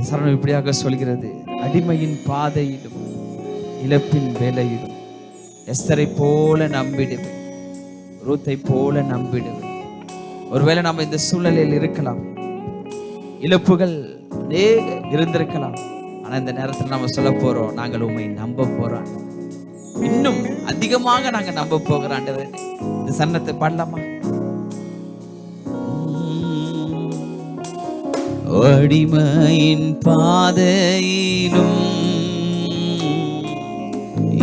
சரணம் இப்படியாக சொல்கிறது, அடிமையின் பாதையிலும் இழப்பின் வேலையிலும் எஸ்தரை போல நம்பிடுவேன், ரூத்தை போல நம்பிடுவேன். ஒருவேளை நம்ம இந்த சூழ்நிலையில் இருக்கலாம், இழப்புகள் இருந்திருக்கலாம். ஆனா இந்த நேரத்தில் நம்ம சொல்ல போறோம், நாங்கள் உண்மை நம்ப போறோம், இன்னும் அதிகமாக நாங்க நம்ப போகிறோம் ஆண்டவரே. இந்த சரணத்தை பாடலாமா? அடிமையின் பாதையிலும்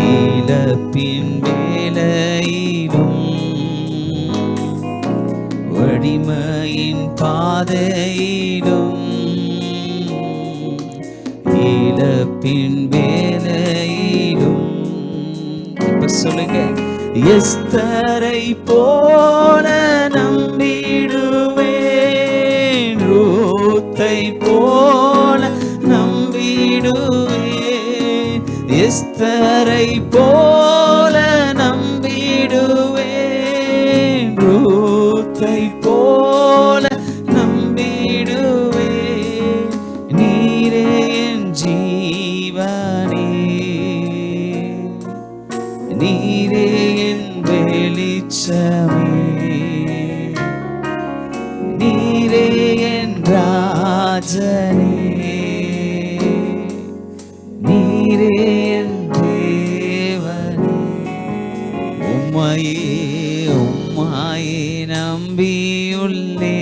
இழப்பின் வேலையிலும், அடிமையின் பாதையிலும் இழப்பின் வேலையிலும். இப்ப சொல்லுங்க, எஸ்தரை போல நம்பிடுவேன், ரூத்தை போல நம்பிடுவேன், எஸ்தரை போல நம்பிடுவேன், ரூத்தை போல நம்பிடுவேன். நீரே என் ஜீவனே, நீரே என் வெளிச்சமே, நீரே என் ராஜனே, நீரே என் தேவனே. உம்மையே உம்மையே நம்பியுள்ளே,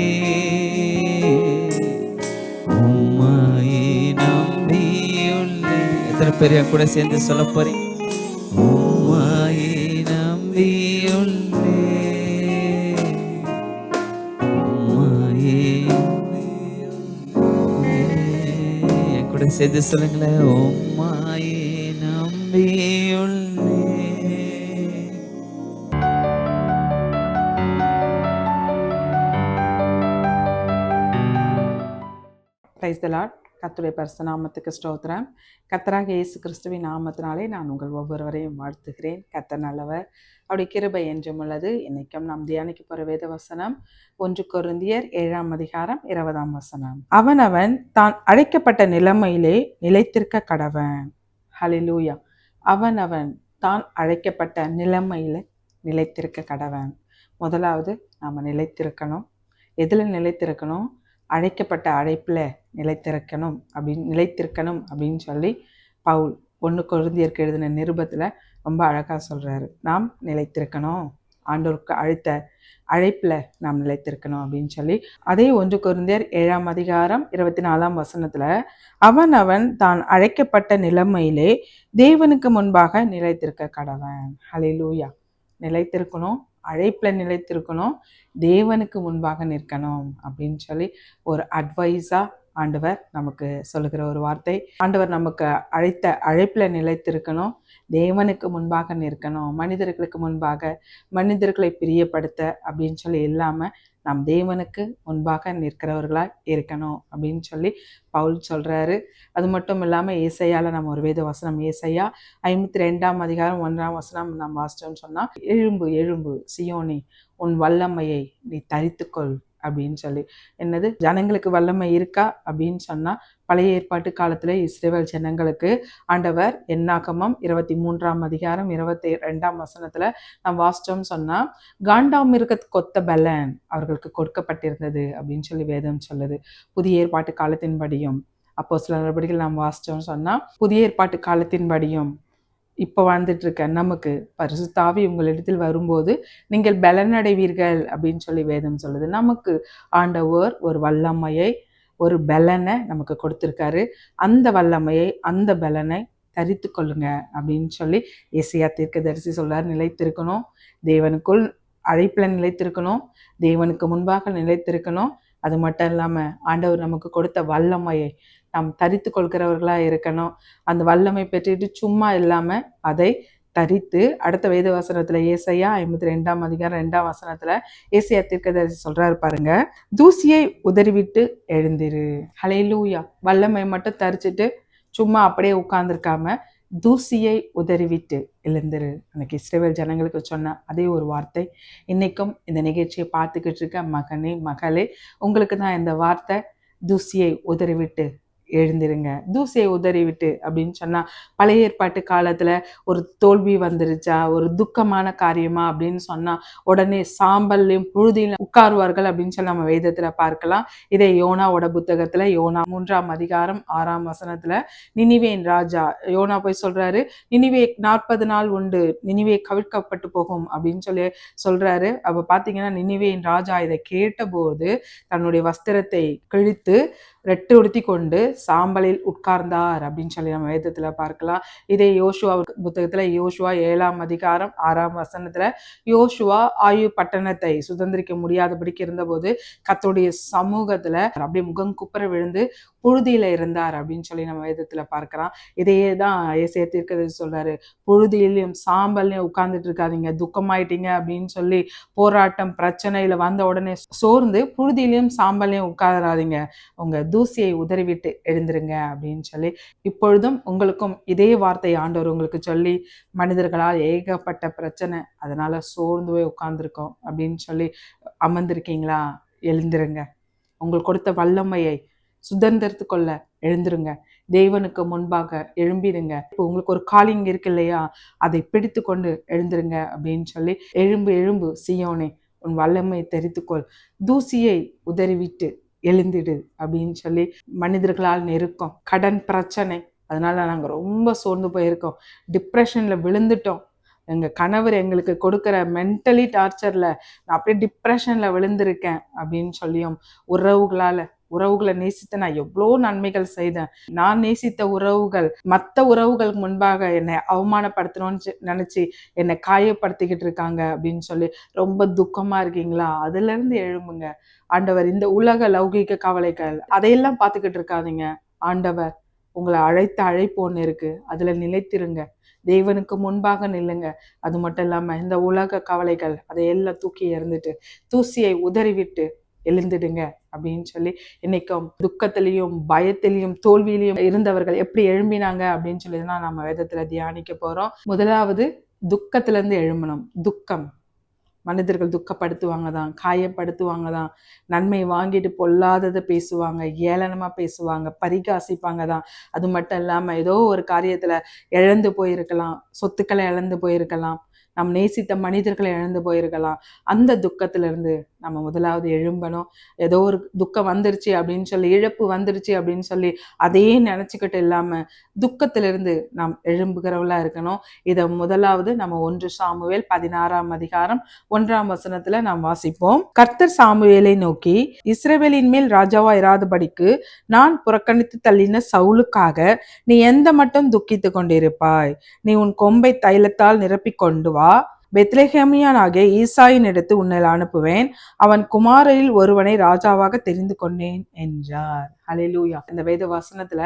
உம்மையே நம்பியுள்ளே. எத்தனை பேர் என் கூட சேர்ந்து சொல்ல போறீங்க? உம்மையே நம்பியுள்ளே, உம்மையே என் கூட சேர்ந்து சொல்லுங்களேன், உம்மையே நம்பியுள்ளே. Praise the Lord. கர்த்தருடைய பரிசுத்த நாமத்துக்கு ஸ்தோத்திரம். கர்த்தராகிய இயேசு கிறிஸ்துவின் நாமத்தினாலே நான் உங்கள் ஒவ்வொருவரையும் வாழ்த்துகிறேன். கர்த்தர் நல்லவர், அவருடைய கிருபை என்றும் உள்ளது. இன்னைக்கும் நாம் தியானிக்க போற வேத வசனம் 1 கொரிந்தியர் 7:20. அவனவன் தான் அழைக்கப்பட்ட நிலைமையிலே நிலைத்திருக்க கடவன். ஹல்லேலூயா. அவனவன் தான் அழைக்கப்பட்ட நிலைமையில நிலைத்திருக்க கடவன். முதலாவது நாம நிலைத்திருக்கணும். எதுல நிலைத்திருக்கணும்? அழைக்கப்பட்ட அழைப்புல நிலைத்திருக்கணும் அப்படின்னு சொல்லி பவுல் 1 கொரிந்தியருக்கு எழுதின நிருபத்துல ரொம்ப அழகா சொல்றாரு. நாம் நிலைத்திருக்கணும், ஆண்டவருக்கு அழைத்த அழைப்புல நாம் நிலைத்திருக்கணும் அப்படின்னு சொல்லி. அதே 1 கொரிந்தியர் 7:24 அவனவன் தான் அழைக்கப்பட்ட நிலைமையிலே தேவனுக்கு முன்பாக நிலைத்திருக்க கடவன். ஹல்லேலூயா. நிலைத்திருக்கணும், அழைப்புல நிலைத்திருக்கணும், தேவனுக்கு முன்பாக நிற்கணும் அப்படின்னு சொல்லி ஒரு அட்வைஸா ஆண்டவர் நமக்கு சொல்லுகிற ஒரு வார்த்தை. ஆண்டவர் நமக்கு அழைத்த அழைப்புல நிலைத்திருக்கணும், தேவனுக்கு முன்பாக நிற்கணும், மனிதர்களுக்கு முன்பாக மனிதர்களை பிரியப்படுத்த அப்படின்னு சொல்லி இல்லாம நாம் தேவனுக்கு முன்பாக நிற்கிறவர்களா இருக்கணும் அப்படின்னு சொல்லி பவுல் சொல்றாரு. அது மட்டும் இல்லாம ஏசாயால நம்ம ஒரு வேத வசனம், ஏசாயா 52:1 நாம் வாசிச்சோம்னு சொன்னா, எழும்பு எழும்பு சியோனே, உன் வல்லமையை நீ தரித்துக்கொள் அப்படின்னு சொல்லி. என்னது, ஜனங்களுக்கு வல்லமை இருக்கா அப்படின்னு சொன்னா, பழைய ஏற்பாட்டு காலத்துல இஸ்ரவேல் ஜனங்களுக்கு ஆண்டவர் என்னாகமம் 23:22 நாம் வாசிச்சோம்னு சொன்னா, காண்டாமிருகத்துக்கு கொத்த பலன் அவர்களுக்கு கொடுக்கப்பட்டிருந்தது அப்படின்னு சொல்லி வேதம் சொல்லுது. புதிய ஏற்பாட்டு காலத்தின்படியும் அப்போஸ்தலர் நடபடிகள் நாம் வாசிச்சோம்னு சொன்னா, புதிய ஏற்பாட்டு காலத்தின்படியும் இப்போ வாழ்ந்துட்டு இருக்க நமக்கு பரிசுத்த ஆவி உங்களிடத்தில் வரும்போது நீங்கள் பலனடைவீர்கள் அப்படின்னு சொல்லி வேதம் சொல்லுது. நமக்கு ஆண்டவர் ஒரு வல்லமையை, ஒரு பலனை நமக்கு கொடுத்திருக்காரு. அந்த வல்லமையை, அந்த பலனை தரித்து கொள்ளுங்க அப்படின்னு சொல்லி ஏசாயா தீர்க்கதரிசி சொல்றாரு. நிலைத்திருக்கணும், தேவனுக்குள் அழைப்புல நிலைத்திருக்கணும், தேவனுக்கு முன்பாக நிலைத்திருக்கணும். அது மட்டும் இல்லாம ஆண்டவர் நமக்கு கொடுத்த வல்லமையை நாம் தரித்து கொள்கிறவர்களா இருக்கணும். அந்த வல்லமை பெற்றுட்டு சும்மா இல்லாம அதை தரித்து, அடுத்த வேத வசனத்துல ஏசாயா 52:2 ஏசாயா தீர்க்கதரிசி சொல்றாரு பாருங்க, தூசியை உதறிவிட்டு எழுந்திரு. ஹல்லேலூயா. வல்லமை மட்டும் தரிச்சிட்டு சும்மா அப்படியே உட்கார்ந்துருக்காம தூசியை உதறிவிட்டு எழுந்திரு. அன்னைக்கு இஸ்ரவேல் ஜனங்களுக்கு சொன்ன அதே ஒரு வார்த்தை இன்னைக்கும் இந்த நிகழ்ச்சியை பார்த்துக்கிட்டு இருக்க மகனே, மகளே, உங்களுக்கு தான் இந்த வார்த்தை. தூசியை உதறிவிட்டு எழுந்திருங்க. தூசியை உதறிவிட்டு அப்படின்னு சொன்னா பழைய ஏற்பாட்டு காலத்துல ஒரு தோல்வி வந்துருச்சா, ஒரு துக்கமான காரியமா அப்படின்னு சொன்னா உடனே சாம்பல்லையும் புழுதியிலும் உட்காருவார்கள் அப்படின்னு சொல்லி நம்ம வேதத்துல பார்க்கலாம். இதை யோனாவோட புத்தகத்துல யோனா 3ஆம் அதிகாரம் 6ஆம் வசனத்துல நினிவேயின் ராஜா யோனா போய் சொல்றாரு, நினிவே 40 நாள் உண்டு, நினிவே கவிழ்க்கப்பட்டு போகும் அப்படின்னு சொல்லி சொல்றாரு. அப்ப பாத்தீங்கன்னா நினிவேயின் ராஜா இதை கேட்டபோது தன்னுடைய வஸ்திரத்தை கிழித்து ரெட்டு உடுத்தி கொண்டு சாம்பலில் உட்கார்ந்தார் அப்படின்னு சொல்லி நம்ம வேதத்துல பார்க்கலாம். இதே யோசுவா புத்தகத்துல யோசுவா 7ஆம் அதிகாரம் 6ஆம் வசனத்துல யோசுவா ஆயு பட்டணத்தை சுதந்திரிக்க முடியாதபடிக்கு இருந்தபோது கர்த்தருடைய சமூகத்துல அப்படியே முகம் குப்புற விழுந்து புழுதியில இருந்தார் அப்படின்னு சொல்லி நம்ம வேதத்துல பார்க்கலாம். இதையே தான் ஏசாயா தீர்க்கதரிசி சொல்றாரு, புழுதியிலையும் சாம்பல்லையும் உட்கார்ந்துட்டு இருக்காதீங்க, துக்கமாயிட்டீங்க அப்படின்னு சொல்லி போராட்டம் பிரச்சனையில வந்த உடனே சோர்ந்து புழுதியிலையும் சாம்பல்லையும் உட்காராதீங்க, உங்க தூசியை உதறிவிட்டு எழுந்திருங்க அப்படின்னு சொல்லி இப்பொழுதும் உங்களுக்கும் இதே வார்த்தை ஆண்டவர் உங்களுக்கு சொல்லி, மனிதர்களால் ஏகப்பட்ட பிரச்சனை அதனால சோர்ந்து போய் உட்கார்ந்துருக்கோம் அப்படின்னு சொல்லி அமர்ந்திருக்கீங்களா? எழுந்திருங்க. உங்களுக்கு கொடுத்த வல்லமையை சுதந்திரத்து கொள்ள எழுந்திருங்க. தேவனுக்கு முன்பாக எழும்பிடுங்க. இப்போ உங்களுக்கு ஒரு காலிங் இருக்கு இல்லையா, அதை பிடித்து கொண்டு எழுந்திருங்க அப்படின்னு சொல்லி, எழும்பு எழும்பு சீயோனே, உன் வல்லமை தெரித்துக்கொள், தூசியை உதறிவிட்டு எழுந்திடு அப்படின்னு சொல்லி. மனிதர்களால் நெருக்கம், கடன் பிரச்சனை, அதனால நாங்க ரொம்ப சோர்ந்து போயிருக்கோம், டிப்ரெஷன்ல விழுந்துட்டோம், எங்க கணவர் எங்களுக்கு கொடுக்கிற மென்டலி டார்ச்சர்ல நான் அப்படியே டிப்ரெஷன்ல விழுந்திருக்கேன் அப்படின்னு சொல்லியும், உறவுகளை நேசித்து நான் எவ்வளோ நன்மைகள் செய்தேன், நான் நேசித்த உறவுகள் மற்ற உறவுகளுக்கு முன்பாக என்னை அவமானப்படுத்தணும்னு நினைச்சு என்னை காயப்படுத்திக்கிட்டு இருக்காங்க அப்படின்னு சொல்லி ரொம்ப துக்கமா இருக்கீங்களா? அதுல இருந்து எழும்புங்க. ஆண்டவர் இந்த உலக லௌகிக கவலைகள் அதையெல்லாம் பார்த்துக்கிட்டு இருக்காதீங்க. ஆண்டவர் உங்களை அழைத்த அழைப்பு ஒன்று இருக்கு, அதுல நிலைத்திருங்க, தேவனுக்கு முன்பாக நில்லுங்க. அது மட்டும் இல்லாம இந்த உலக கவலைகள் அதையெல்லாம் தூக்கி எறிந்துட்டு தூசியை உதறிவிட்டு எழுந்துடுங்க அப்படின்னு சொல்லி, இன்னைக்கும் துக்கத்திலையும் பயத்திலையும் தோல்வியிலையும் இருந்தவர்கள் எப்படி எழும்பினாங்க அப்படின்னு சொல்லிதான் நம்ம வேதத்துல தியானிக்க போறோம். முதலாவது துக்கத்துல இருந்து எழும்பணும். துக்கம், மனிதர்கள் துக்கப்படுத்துவாங்க தான், காயப்படுத்துவாங்க தான், நன்மை வாங்கிட்டு பொல்லாததை பேசுவாங்க, ஏளனமா பேசுவாங்க, பரிகாசிப்பாங்க தான். அது மட்டும் இல்லாம ஏதோ ஒரு காரியத்துல இழந்து போயிருக்கலாம், சொத்துக்களை இழந்து போயிருக்கலாம், நம் நேசித்த மனிதர்களை இழந்து போயிருக்கலாம். அந்த துக்கத்துல இருந்து நம்ம முதலாவது எழும்பணும். ஏதோ ஒரு துக்கம் வந்துருச்சு அப்படின்னு சொல்லி, இழப்பு வந்துருச்சு அப்படின்னு சொல்லி அதையே நினைச்சுக்கிட்டு இல்லாம துக்கத்திலிருந்து நாம் எழும்புகிறவளா இருக்கணும். இதை முதலாவது நம்ம 1 சாமுவேல் 16ஆம் அதிகாரம் 1ஆம் வசனத்துல நாம் வாசிப்போம். கர்த்தர் சாமுவேலை நோக்கி, இஸ்ரவேலின் மேல் ராஜாவா இராதபடிக்கு நான் புறக்கணித்து தள்ளின சவுலுக்காக நீ எந்த மட்டும் துக்கித்து கொண்டிருப்பாய்? நீ உன் கொம்பை தைலத்தால் நிரப்பிக் கொண்டு வா, பெத்லெகேமியனாகிய ஈசாயின் எடுத்து உன்னை அனுப்புவேன், அவன் குமாரில் ஒருவனை ராஜாவாக தெரிந்து கொண்டேன் என்றார். ஹல்லேலூயா. இந்த வேத வசனத்துல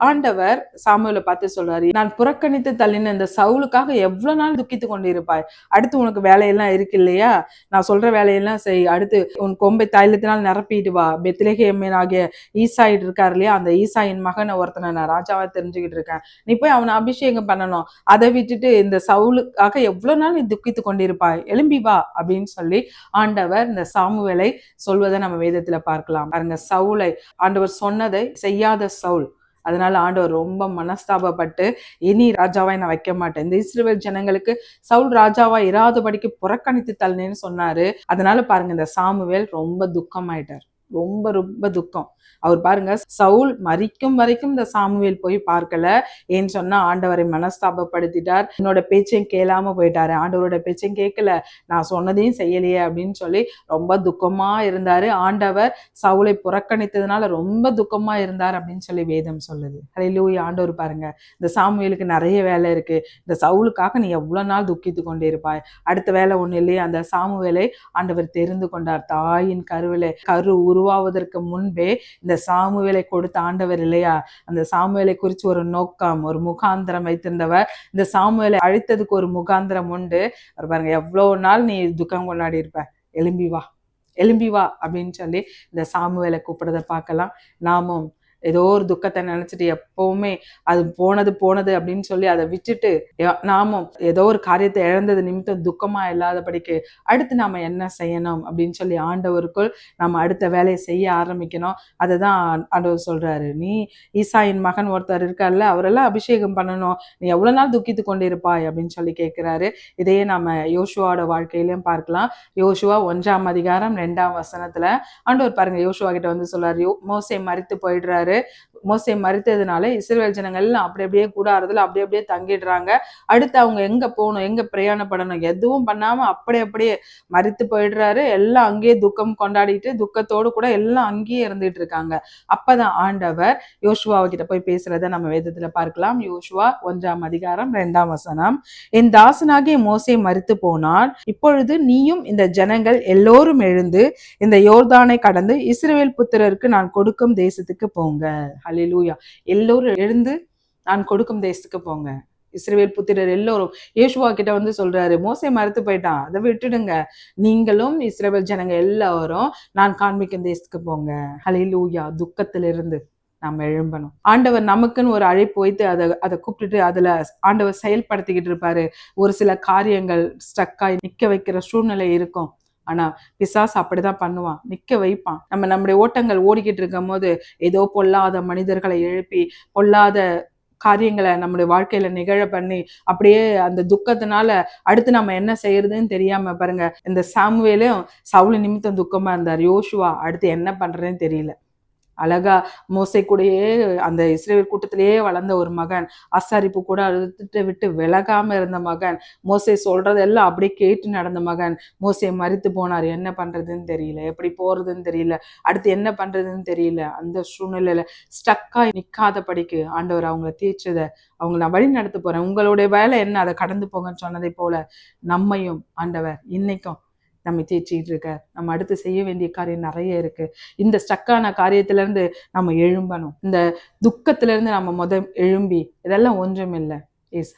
ஆண்டவர் சாமுவேலை பார்த்து சொல்றாரு, நான் புறக்கணித்து தள்ளின இந்த சவுலுக்காக எவ்வளவு நாள் துக்கித்து கொண்டிருப்பாய்? அடுத்து உனக்கு வேலையெல்லாம் இருக்கு இல்லையா, நான் சொல்ற வேலையெல்லாம் செய். அடுத்து உன் கொம்பை தைலத்தினால் நிரப்பிட்டு வா, பெத்லெகேமியனாகிய ஈசாய் இருக்காரு இல்லையா, அந்த ஈசாயின் மகனை ஒருத்தனை நான் ராஜாவா தெரிஞ்சுக்கிட்டு இருக்கேன், நீ போய் அவனை அபிஷேகம் பண்ணணும். அதை விட்டுட்டு இந்த சவுலுக்காக எவ்வளவு நாள் நீ துக்கித்து கொண்டிருப்பாய், எழும்பி வா அப்படின்னு சொல்லி ஆண்டவர் இந்த சாமுவேலை சொல்வதை நம்ம வேதத்துல பார்க்கலாம். பாருங்க, சவுலை ஆண்டவர் சொன்னதை செய்யாத சவுல், அதனால ஆண்டவர் ரொம்ப மனஸ்தாபப்பட்டு, இனி ராஜாவாய் நான் வைக்க மாட்டேன், இந்த இஸ்ரவேல் ஜனங்களுக்கு சவுல் ராஜாவா இராதபடிக்கு புறக்கணித்து தள்ளினேன்னு சொன்னாரு. அதனால பாருங்க, இந்த சாமுவேல் ரொம்ப துக்கமாயிட்டார், ரொம்ப ரொம்ப துக்கம். அவர் பாருங்க, சவுல் மரிக்கும் வரைக்கும் இந்த சாமுவேல் போய் பார்க்கல. ஏன்னு சொன்னா ஆண்டவரை மனஸ்தாபப்படுத்திட்டார், என்னோட பேச்சையும் கேளாம போயிட்டாரு, ஆண்டவரோட பேச்சையும் கேட்கல, நான் சொன்னதையும் செய்யலையே அப்படின்னு சொல்லி ரொம்ப துக்கமா இருந்தாரு. ஆண்டவர் சவுலை புறக்கணித்ததுனால ரொம்ப துக்கமா இருந்தார் அப்படின்னு சொல்லி வேதம் சொல்லுது. ஹல்லேலூயா. ஆண்டவர் பாருங்க, இந்த சாமுவேலுக்கு நிறைய வேலை இருக்கு, இந்த சவுலுக்காக நீ எவ்வளவு நாள் துக்கித்து கொண்டே இருப்பாய்? அடுத்த வேலை ஒண்ணு இல்லையே, அந்த சாமுவேலை ஆண்டவர் தெரிந்து கொண்டார். தாயின் கருவிலே கரு உருவாவதற்கு முன்பே இந்த சாமுவேலை கொடுத்த ஆண்டவர் இல்லையா, அந்த சாமுவேலை குறித்து ஒரு நோக்கம், ஒரு முகாந்திரம் வைத்திருந்தவர். இந்த சாமுவேலை அழித்ததுக்கு ஒரு முகாந்திரம் உண்டு. அவர் பாருங்க, எவ்வளவு நாள் நீ துக்கம் கொண்டாடி இருப்ப, எழும்பி வா, எழும்பி வா அப்படின்னு சொல்லி இந்த சாமுவேலை கூப்பிடுறத பார்க்கலாம். நாமும் ஏதோ ஒரு துக்கத்தை நினைச்சிட்டு எப்பவுமே அது போனது போனது அப்படின்னு சொல்லி அதை விட்டுட்டு நாமும் ஏதோ ஒரு காரியத்தை இழந்தது நிமித்தம் துக்கமா இல்லாதபடிக்கு அடுத்து நாம என்ன செய்யணும் அப்படின்னு சொல்லி ஆண்டவருக்குள் நம்ம அடுத்த வேலையை செய்ய ஆரம்பிக்கணும். அதுதான் ஆண்டவர் சொல்றாரு, நீ ஈசாயின் மகன் ஒருத்தர் இருக்கார்ல, அவரெல்லாம் அபிஷேகம் பண்ணணும், நீ எவ்வளவு நாள் துக்கித்து கொண்டிருப்பாய் அப்படின்னு சொல்லி கேட்கிறாரு. இதையே நம்ம யோசுவாவோட வாழ்க்கையிலும் பார்க்கலாம். யோசுவா 1 ஆண்டவர் பாருங்க யோசுவா கிட்ட வந்து சொல்றாரு, மோசே மரித்து போயிடுறாரு. மோசே மரித்ததுனால இஸ்ரவேல் ஜனங்கள் எல்லாம் அப்படி அப்படியே கூடாரத்துல அப்படி அப்படியே தங்கிடுறாங்க. அடுத்து அவங்க எங்க போகணும், எங்க பிரயாணப்படணும், எதுவும் பண்ணாம அப்படியே மரித்து போயிடுறாரு. எல்லாம் அங்கேயே துக்கம் கொண்டாடிட்டு துக்கத்தோடு கூட எல்லாம் அங்கேயே இருந்துட்டு இருக்காங்க. அப்பதான் ஆண்டவர் யோசுவாவை கிட்ட போய் பேசுறத நம்ம வேதத்துல பார்க்கலாம். யோசுவா 1 என் தாசனாகிய மோசே மரித்து போனான், இப்பொழுது நீயும் இந்த ஜனங்கள் எல்லோரும் எழுந்து இந்த யோர்தானை கடந்து இஸ்ரவேல் புத்திரருக்கு நான் கொடுக்கும் தேசத்துக்கு போங்க. ஹல்லேலூயா. எல்லோரும் எழுந்து நான் கொடுக்கும் தேசத்துக்கு போங்க. இஸ்ரவேல் புத்திரர் எல்லோரும் யோசுவா கிட்ட வந்து சொல்றாரு, மோசே மரித்து போயிட்டான், அதை விட்டுடுங்க, நீங்களும் இஸ்ரவேல் ஜனங்க எல்லாரும் நான் காண்பிக்கும் தேசத்துக்கு போங்க. ஹல்லேலூயா. துக்கத்திலிருந்து நம்ம எழும்பணும். ஆண்டவர் நமக்குன்னு ஒரு அழைப்பு வைத்து அதை கூப்பிட்டுட்டு அதுல ஆண்டவர் செயல்படுத்திக்கிட்டு இருப்பாரு. ஒரு சில காரியங்கள் ஸ்டக்காய் நிக்க வைக்கிற சூழ்நிலை இருக்கும். ஆனா பிசாசு அப்படிதான் பண்ணுவான், நிக்க வைப்பான். நம்முடைய ஓட்டங்கள் ஓடிக்கிட்டு இருக்கும் போது ஏதோ பொல்லாத மனிதர்களை எழுப்பி பொல்லாத காரியங்களை நம்முடைய வாழ்க்கையில நிகழ பண்ணி அப்படியே அந்த துக்கத்தினால அடுத்து நம்ம என்ன செய்யறதுன்னு தெரியாம பாருங்க, இந்த சாமுவேலும் சவுல் நிமித்தம் துக்கமா இருந்தார். யோசுவா அடுத்து என்ன பண்றதுன்னு தெரியல. அழகா மோசே கூடயே அந்த இஸ்ரவேல் கூட்டத்திலேயே வளர்ந்த ஒரு மகன், ஆசாரிப்பு கூட அழுத்துட்டு விட்டு விலகாம இருந்த மகன், மோசே சொல்றதெல்லாம் அப்படியே கேட்டு நடந்த மகன், மோசே மரித்து போனார். என்ன பண்றதுன்னு தெரியல, எப்படி போறதுன்னு தெரியல, அடுத்து என்ன பண்றதுன்னு தெரியல. அந்த சூழ்நிலையில ஸ்டக்காய் நிக்காதபடிக்கு ஆண்டவர் அவங்கள தீர்ச்சதை, அவங்களை நான் வழி நடத்த போறேன், உங்களுடைய வேலை என்ன, அதை கடந்து போங்கன்னு சொன்னதை போல நம்மையும் ஆண்டவர் இன்னைக்கும் நம்ம தேய்ச்சிட்டு இருக்க. நம்ம அடுத்து செய்ய வேண்டிய காரியம் நிறைய இருக்கு. இந்த ஸ்டக்கான காரியத்துல இருந்து நம்ம எழும்பணும். இந்த துக்கத்துல இருந்து நம்ம எழும்பி, இதெல்லாம் ஒன்றும் இல்லை.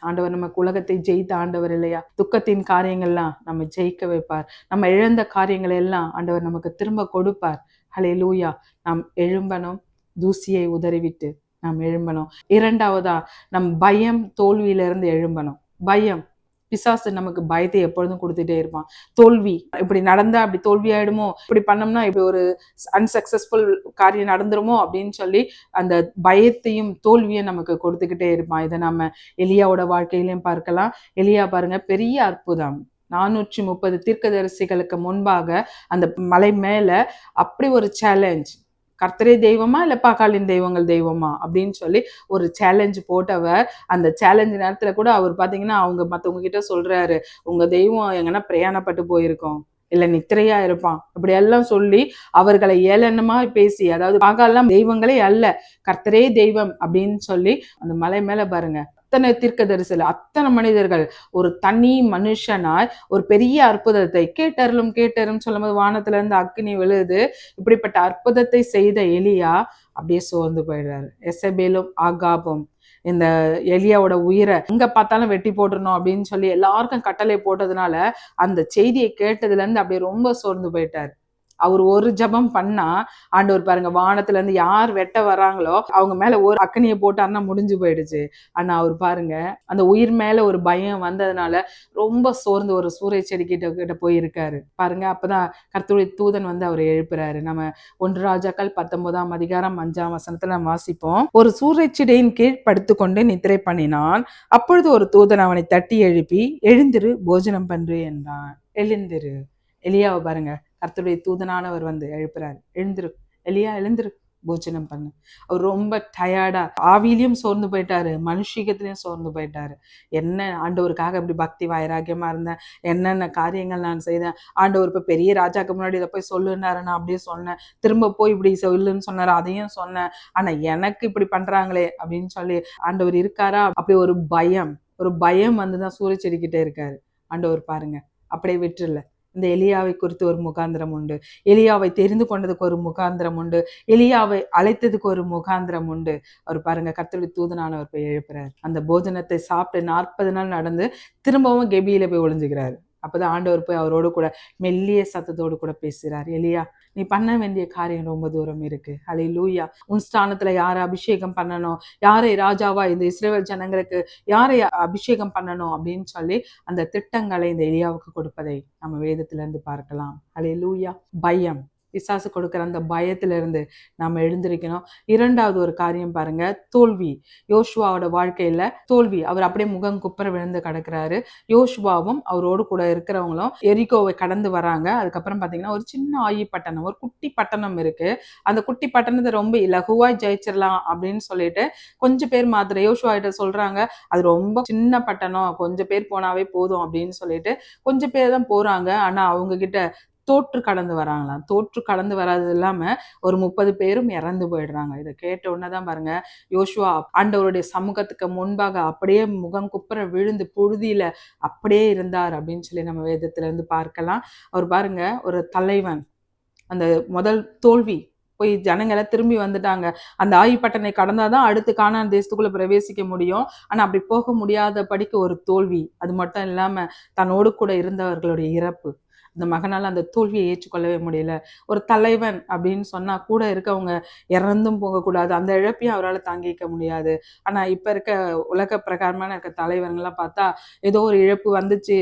ஆண்டவர் நமக்கு உலகத்தை ஜெயித்த ஆண்டவர் இல்லையா? துக்கத்தின் காரியங்கள்லாம் நம்ம ஜெயிக்க வைப்பார். நம்ம இழந்த காரியங்களை எல்லாம் ஆண்டவர் நமக்கு திரும்ப கொடுப்பார். ஹல்லேலூயா. நாம் எழும்பணும். தூசியை உதறிவிட்டு நாம் எழும்பணும். இரண்டாவதா நம் பயம் தோல்வியிலிருந்து எழும்பணும். பயம், பிசாசு நமக்கு பயத்தை எப்பொழுதும் கொடுத்துட்டே இருப்பான். தோல்வி, இப்படி நடந்தா அப்படி தோல்வி ஆயிடுமோ, இப்படி பண்ணோம்னா இப்படி ஒரு அன்சக்சஸ்ஃபுல் காரியம் நடந்துருமோ அப்படின்னு சொல்லி அந்த பயத்தையும் தோல்வியும் நமக்கு கொடுத்துக்கிட்டே இருப்பான். இதை நம்ம எலியாவோட வாழ்க்கையிலையும் பார்க்கலாம். எலியா பாருங்க, பெரிய அற்புதம். 430 தீர்க்கதரிசிகளுக்கு முன்பாக அந்த மலை மேல அப்படி ஒரு சேலஞ்ச், கர்த்தரே தெய்வமா இல்ல பாகாலின் தெய்வங்கள் தெய்வமா அப்படின்னு சொல்லி ஒரு சேலஞ்ச் போட்டவர். அந்த சேலஞ்ச் நேரத்துல கூட அவர் பாத்தீங்கன்னா அவங்க மத்தவங்க கிட்ட சொல்றாரு, உங்க தெய்வம் எங்கன்னா பிரயாணப்பட்டு போயிருக்கோம், இல்ல நித்திரையா இருப்பான், இப்படி எல்லாம் சொல்லி அவர்களை ஏளனமா பேசி, அதாவது பாகாலாம் தெய்வங்களே அல்ல, கர்த்தரே தெய்வம் அப்படின்னு சொல்லி அந்த மலை மேல பாருங்க அத்தனை தீர்க்கதரிசிகள், அத்தனை மனிதர்கள், ஒரு தனி மனுஷனாய் ஒரு பெரிய அற்புதத்தை கேட்டரும் சொல்லும் போது வானத்துல இருந்து அக்கினி விழுது. இப்படிப்பட்ட அற்புதத்தை செய்த எலியா அப்படியே சோர்ந்து போயிடுறாரு. எசபேலும் ஆகாபும் இந்த எலியாவோட உயிரை எங்க பார்த்தாலும் வெட்டி போட்டுறணும் அப்படின்னு சொல்லி எல்லாருக்கும் கட்டளை போட்டதுனால அந்த செய்தியை கேட்டதுல இருந்து அப்படியே ரொம்ப சோர்ந்து போயிட்டாரு. அவர் ஒரு ஜபம் பண்ணா ஆண்டவர் பாருங்க வானத்துல இருந்து யார் வெட்ட வர்றாங்களோ அவங்க மேல ஒரு அக்கனியை போட்டாருன்னா முடிஞ்சு போயிடுச்சு. ஆனா அவர் பாருங்க அந்த உயிர் மேல ஒரு பயம் வந்ததுனால ரொம்ப சோர்ந்து ஒரு சூறை செடி கிட்ட போயிருக்காரு பாருங்க. அப்பதான் கர்த்தருடைய தூதன் வந்து அவரை எழுப்புறாரு. நம்ம 1 ராஜாக்கள் 19:5 நம்ம வாசிப்போம். ஒரு சூறை செடியின் கீழ் படுத்துக்கொண்டு நித்திரை பண்ணினான். அப்பொழுது ஒரு தூதன் அவனை தட்டி எழுப்பி, எழுந்திரு, போஜனம் பண்று என்றான். எழுந்திரு. எலியாவை பாருங்க, கர்த்தருடைய தூதனானவர் வந்து எழுப்புறாரு, எழுந்திரு எலியா, எழுந்திரு, போஜனம் பண்ணு. அவர் ரொம்ப டயர்டா, ஆவியிலையும் சோர்ந்து போயிட்டாரு, மனுஷிகத்திலையும் சோர்ந்து போயிட்டாரு. என்ன ஆண்டவருக்காக இப்படி பக்தி வைராக்கியமா இருந்தேன், என்னென்ன காரியங்கள் நான் செய்தேன், ஆண்டவர் இப்ப பெரிய ராஜாக்கு முன்னாடி இதை போய் சொல்லுனாரு, நான் அப்படியே சொன்னேன், திரும்ப போய் இப்படி சொல்லுன்னு சொன்னாரு, அதையும் சொன்னேன், ஆனா எனக்கு இப்படி பண்றாங்களே அப்படின்னு சொல்லி ஆண்டவர் இருக்காரா? அப்படி ஒரு பயம் வந்துதான் சூரிய செடிக்கிட்டே இருக்காரு. ஆண்டவர் பாருங்க அப்படியே விட்டுருல. இந்த எலியாவை குறித்து ஒரு முகாந்திரம் உண்டு, எலியாவை தெரிந்து கொண்டதுக்கு ஒரு முகாந்திரம் உண்டு, எலியாவை அழைத்ததுக்கு ஒரு முகாந்திரம் உண்டு. அவர் பாருங்க கர்த்தருடைய தூதனானவர் போய் எழுப்புறாரு. அந்த போஜனத்தை சாப்பிட்டு 40 நாள் நடந்து திரும்பவும் கெபியில போய் ஒளிஞ்சுக்கிறாரு. அப்பதான் ஆண்டவர் போய் அவரோடு கூட மெல்லிய சத்தத்தோடு கூட பேசுறாரு, எலியா நீ பண்ண வேண்டிய காரியம் ரொம்ப தூரம் இருக்கு. ஹல்லேலூயா. உன் ஸ்தானத்துல யாரை அபிஷேகம் பண்ணணும், யாரை ராஜாவா இந்த இஸ்ரவேல் ஜனங்களுக்கு யாரை அபிஷேகம் பண்ணணும் அப்படின்னு சொல்லி அந்த திட்டங்களை இந்த எலியாவுக்கு கொடுப்பதை நம்ம வேதத்துல இருந்து பார்க்கலாம். ஹல்லேலூயா. பயம், பிசாசு கொடுக்கிற அந்த பயத்திலிருந்து நாம எழுந்திருக்கணும். இரண்டாவது ஒரு காரியம் பாருங்க, தோல்வி. யோசுவாவோட வாழ்க்கையில தோல்வி. அவர் அப்படியே முகம் குப்புற விழுந்து கிடக்குறாரு. யோசுவாவும் அவரோடு கூட இருக்கிறவங்களும் எரிகோவை கடந்து வராங்க. அதுக்கப்புறம் பாத்தீங்கன்னா ஒரு சின்ன ஆயி பட்டணம், ஒரு குட்டி பட்டணம் இருக்கு. அந்த குட்டி பட்டணத்தை ரொம்ப இலகுவா ஜெயிச்சிடலாம் அப்படின்னு சொல்லிட்டு கொஞ்சம் பேர் மாத்திர யோசுவா கிட்ட சொல்றாங்க, அது ரொம்ப சின்ன பட்டணம், கொஞ்சம் பேர் போனாவே போதும் அப்படின்னு சொல்லிட்டு கொஞ்சம் பேர் தான் போறாங்க. ஆனா அவங்க கிட்ட தோற்று கடந்து வராங்களாம். தோற்று கடந்து வராது இல்லாம ஒரு 30 பேரும் இறந்து போயிடுறாங்க. இதை கேட்ட உடனே தான் பாருங்க, யோசுவா ஆண்டவருடைய சமூகத்துக்கு முன்பாக அப்படியே முகம் குப்புற விழுந்து புழுதியில அப்படியே இருந்தார் அப்படின்னு சொல்லி நம்ம வேதத்துல இருந்து பார்க்கலாம். அவர் பாருங்க, ஒரு தலைவன், அந்த முதல் தோல்வி போய் ஜனங்களை திரும்பி வந்துட்டாங்க. அந்த ஆயிப்பட்டனை கடந்தாதான் அடுத்து கானான் தேசத்துக்குள்ள பிரவேசிக்க முடியும். ஆனா அப்படி போக முடியாத படிக்க ஒரு தோல்வி. அது மட்டும் இல்லாம தன்னோடு கூட இருந்தவர்களுடைய இறப்பு. இந்த மகனால அந்த தோல்வியை ஏற்றுக்கொள்ளவே முடியல. ஒரு தலைவன் அப்படின்னு சொன்னா கூட இருக்கவங்க இறந்தும் போகக்கூடாது, அந்த இழப்பையும் அவரால் தாங்கிக்க முடியாது. ஆனா இப்ப இருக்க உலக பிரகாரமான இருக்க தலைவர்கள்லாம் பார்த்தா ஏதோ ஒரு இழப்பு வந்துச்சு,